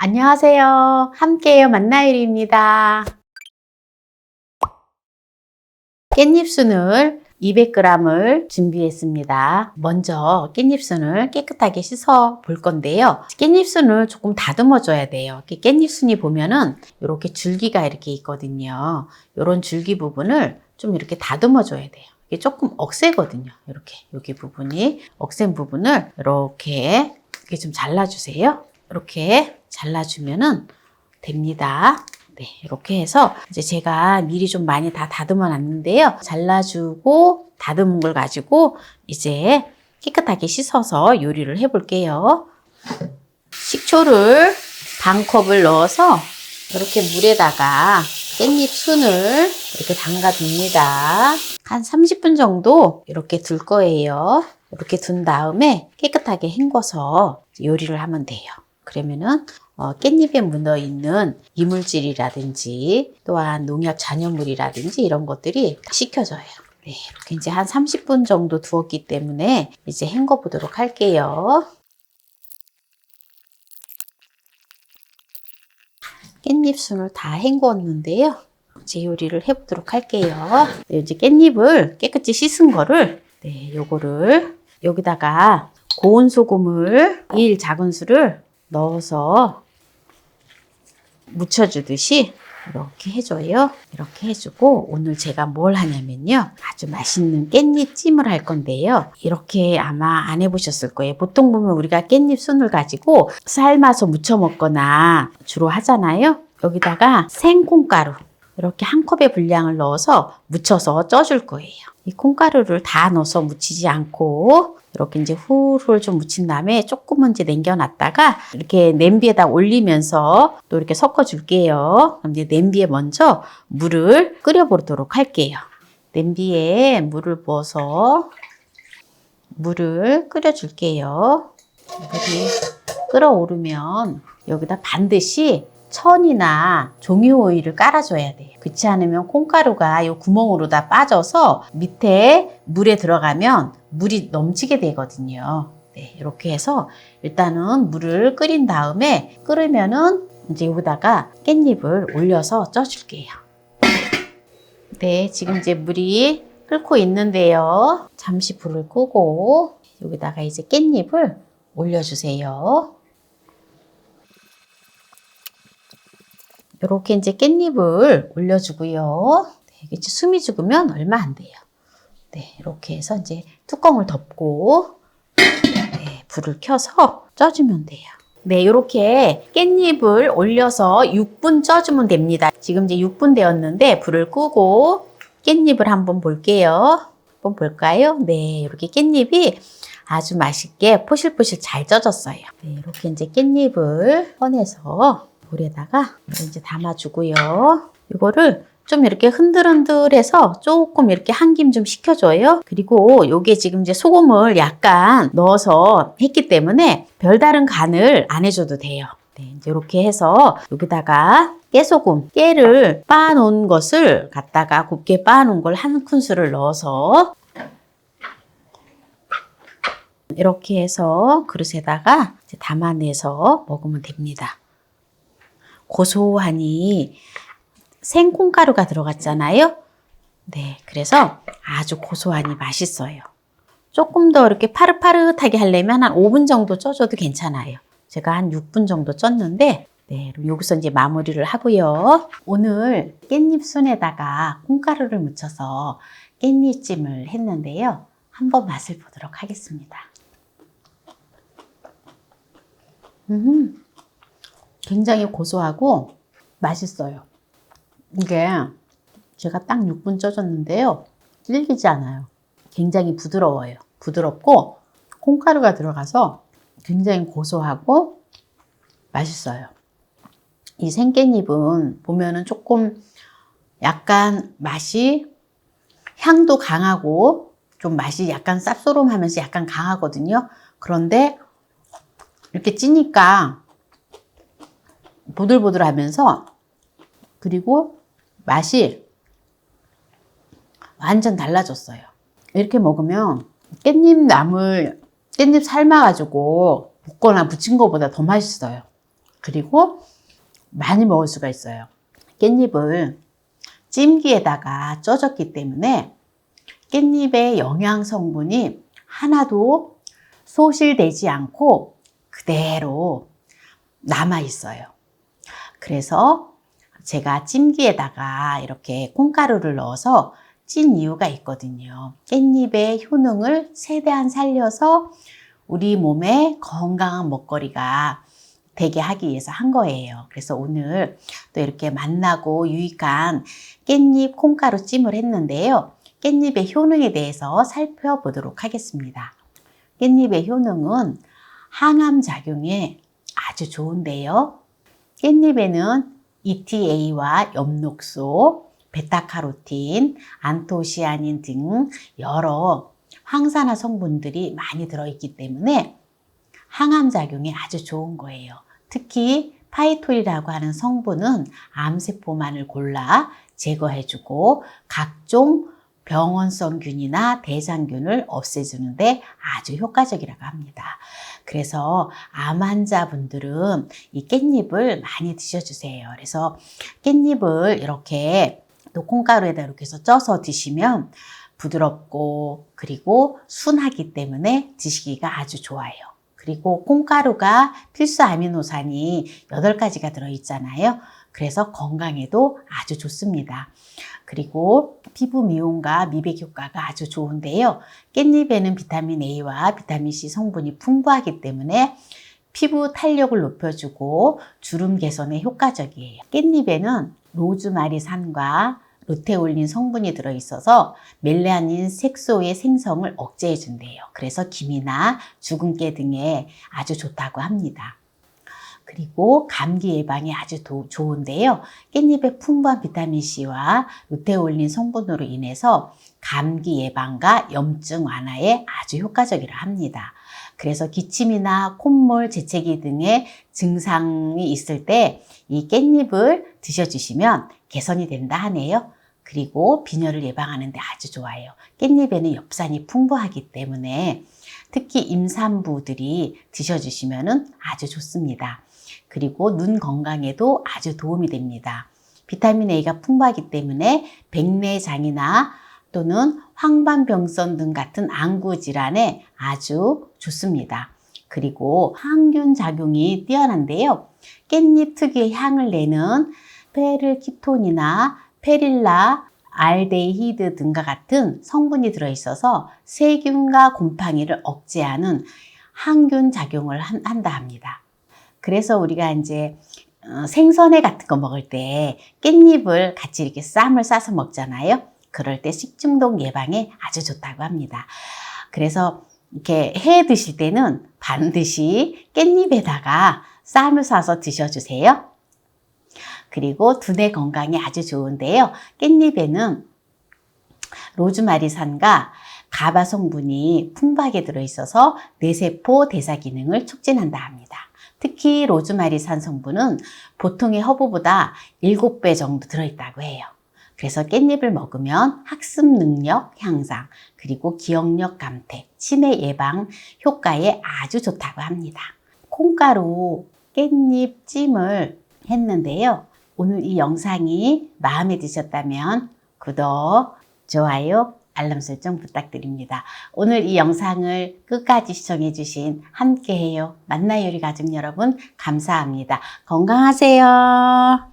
안녕하세요. 함께해요 만나요리입니다. 깻잎순을 200g을 준비했습니다. 먼저 깻잎순을 깨끗하게 씻어 볼 건데요. 깻잎순을 조금 다듬어 줘야 돼요. 깻잎순이 보면은 이렇게 줄기가 이렇게 있거든요. 이런 줄기 부분을 좀 이렇게 다듬어 줘야 돼요. 이게 조금 억세거든요. 이렇게 여기 부분이 억센 부분을 이렇게 좀 잘라주세요. 이렇게 잘라주면은 됩니다. 네, 이렇게 해서 이제 제가 미리 좀 많이 다 다듬어 놨는데요. 잘라주고 다듬은 걸 가지고 이제 깨끗하게 씻어서 요리를 해 볼게요. 식초를 반 컵을 넣어서 이렇게 물에다가 깻잎 순을 이렇게 담가 둡니다. 한 30분 정도 이렇게 둘 거예요. 이렇게 둔 다음에 깨끗하게 헹궈서 요리를 하면 돼요. 그러면은 깻잎에 묻어있는 이물질이라든지 또한 농약 잔여물이라든지 이런 것들이 씻겨져요. 네, 이렇게 이제 한 30분 정도 두었기 때문에 이제 헹궈 보도록 할게요. 깻잎순을 다 헹구었는데요. 이제 요리를 해보도록 할게요. 네, 이제 깻잎을 깨끗이 씻은 거를 요거를 여기다가 고운 소금을 1 작은술을 넣어서 묻혀주듯이 이렇게 해줘요. 이렇게 해주고 오늘 제가 뭘 하냐면요. 아주 맛있는 깻잎찜을 할 건데요. 이렇게 아마 안 해보셨을 거예요. 보통 보면 우리가 깻잎 순을 가지고 삶아서 무쳐 먹거나 주로 하잖아요. 여기다가 생콩가루 이렇게 한 컵의 분량을 넣어서 무쳐서 쪄줄 거예요. 이 콩가루를 다 넣어서 무치지 않고 이렇게 이제 훌훌 좀 묻힌 다음에 조금은 이제 남겨놨다가 이렇게 냄비에다 올리면서 또 이렇게 섞어 줄게요. 그럼 이제 냄비에 먼저 물을 끓여 보도록 할게요. 냄비에 물을 부어서 물을 끓여 줄게요. 물이 끓어오르면 여기다 반드시 천이나 종이 오일을 깔아줘야 돼요. 그렇지 않으면 콩가루가 이 구멍으로 다 빠져서 밑에 물에 들어가면 물이 넘치게 되거든요. 네, 이렇게 해서 일단은 물을 끓인 다음에 끓으면은 이제 여기다가 깻잎을 올려서 쪄줄게요. 네, 지금 이제 물이 끓고 있는데요. 잠시 불을 끄고 여기다가 이제 깻잎을 올려주세요. 이렇게 이제 깻잎을 올려주고요. 네, 이게 숨이 죽으면 얼마 안 돼요. 네, 이렇게 해서 이제 뚜껑을 덮고 네, 불을 켜서 쪄주면 돼요. 네, 이렇게 깻잎을 올려서 6분 쪄주면 됩니다. 지금 이제 6분 되었는데 불을 끄고 깻잎을 한번 볼게요. 한번 볼까요? 네, 이렇게 깻잎이 아주 맛있게 포실포실 잘 쪄졌어요. 네, 이렇게 이제 깻잎을 꺼내서 볼에다가 이제 담아주고요. 이거를 좀 이렇게 흔들흔들해서 조금 이렇게 한 김 좀 식혀줘요. 그리고 요게 지금 이제 소금을 약간 넣어서 했기 때문에 별다른 간을 안 해줘도 돼요. 네, 이제 이렇게 해서 여기다가 깨소금, 깨를 빻아놓은 것을 갖다가 곱게 빻아놓은 걸 한 큰술을 넣어서 이렇게 해서 그릇에다가 이제 담아내서 먹으면 됩니다. 고소하니 생콩가루가 들어갔잖아요. 네, 그래서 아주 고소하니 맛있어요. 조금 더 이렇게 파릇파릇하게 하려면 한 5분 정도 쪄줘도 괜찮아요. 제가 한 6분 정도 쪘는데 네, 그럼 여기서 이제 마무리를 하고요. 오늘 깻잎 순에다가 콩가루를 묻혀서 깻잎찜을 했는데요. 한번 맛을 보도록 하겠습니다. 굉장히 고소하고 맛있어요. 이게 제가 딱 6분 쪄줬는데요. 질기지 않아요. 굉장히 부드러워요. 부드럽고 콩가루가 들어가서 굉장히 고소하고 맛있어요. 이 생깻잎은 보면은 조금 약간 맛이 향도 강하고 좀 맛이 약간 쌉소름하면서 약간 강하거든요. 그런데 이렇게 찌니까 보들보들하면서 그리고 맛이 완전 달라졌어요. 이렇게 먹으면 깻잎 삶아가지고 볶거나 부친 것보다 더 맛있어요. 그리고 많이 먹을 수가 있어요. 깻잎을 찜기에다가 쪄줬기 때문에 깻잎의 영양 성분이 하나도 소실되지 않고 그대로 남아 있어요. 그래서 제가 찜기에다가 이렇게 콩가루를 넣어서 찐 이유가 있거든요. 깻잎의 효능을 최대한 살려서 우리 몸에 건강한 먹거리가 되게 하기 위해서 한 거예요. 그래서 오늘 또 이렇게 맛나고 유익한 깻잎 콩가루 찜을 했는데요. 깻잎의 효능에 대해서 살펴보도록 하겠습니다. 깻잎의 효능은 항암 작용에 아주 좋은데요. 깻잎에는 ETA와 엽록소, 베타카로틴, 안토시아닌 등 여러 항산화 성분들이 많이 들어있기 때문에 항암 작용에 아주 좋은 거예요. 특히 파이톨이라고 하는 성분은 암세포만을 골라 제거해주고 각종 병원성 균이나 대장균을 없애주는데 아주 효과적이라고 합니다. 그래서 암 환자분들은 이 깻잎을 많이 드셔주세요. 그래서 깻잎을 이렇게 또 콩가루에다 이렇게 해서 쪄서 드시면 부드럽고 그리고 순하기 때문에 드시기가 아주 좋아요. 그리고 콩가루가 필수 아미노산이 8가지가 들어있잖아요. 그래서 건강에도 아주 좋습니다. 그리고 피부 미용과 미백 효과가 아주 좋은데요. 깻잎에는 비타민 A와 비타민 C 성분이 풍부하기 때문에 피부 탄력을 높여주고 주름 개선에 효과적이에요. 깻잎에는 로즈마리산과 루테올린 성분이 들어있어서 멜라닌 색소의 생성을 억제해준대요. 그래서 기미나 주근깨 등에 아주 좋다고 합니다. 그리고 감기 예방에 아주 좋은데요. 깻잎의 풍부한 비타민C와 루테올린 성분으로 인해서 감기 예방과 염증 완화에 아주 효과적이라 합니다. 그래서 기침이나 콧물, 재채기 등의 증상이 있을 때 이 깻잎을 드셔주시면 개선이 된다 하네요. 그리고 빈혈을 예방하는 데 아주 좋아요. 깻잎에는 엽산이 풍부하기 때문에 특히 임산부들이 드셔주시면 아주 좋습니다. 그리고 눈 건강에도 아주 도움이 됩니다. 비타민 A가 풍부하기 때문에 백내장이나 또는 황반병선 등 같은 안구 질환에 아주 좋습니다. 그리고 항균 작용이 뛰어난데요. 깻잎 특유의 향을 내는 페를키톤이나 페릴라, 알데히드 등과 같은 성분이 들어있어서 세균과 곰팡이를 억제하는 항균 작용을 한다 합니다. 그래서 우리가 이제 생선회 같은 거 먹을 때 깻잎을 같이 이렇게 쌈을 싸서 먹잖아요. 그럴 때 식중독 예방에 아주 좋다고 합니다. 그래서 이렇게 해 드실 때는 반드시 깻잎에다가 쌈을 싸서 드셔주세요. 그리고 두뇌 건강에 아주 좋은데요. 깻잎에는 로즈마리산과 가바 성분이 풍부하게 들어있어서 뇌세포 대사 기능을 촉진한다 합니다. 특히 로즈마리산 성분은 보통의 허브보다 7배 정도 들어있다고 해요. 그래서 깻잎을 먹으면 학습 능력 향상, 그리고 기억력 감퇴, 치매 예방 효과에 아주 좋다고 합니다. 콩가루 깻잎 찜을 했는데요. 오늘 이 영상이 마음에 드셨다면 구독, 좋아요, 알람 설정 부탁드립니다. 오늘 이 영상을 끝까지 시청해 주신 함께해요 만나요리 가족 여러분 감사합니다. 건강하세요.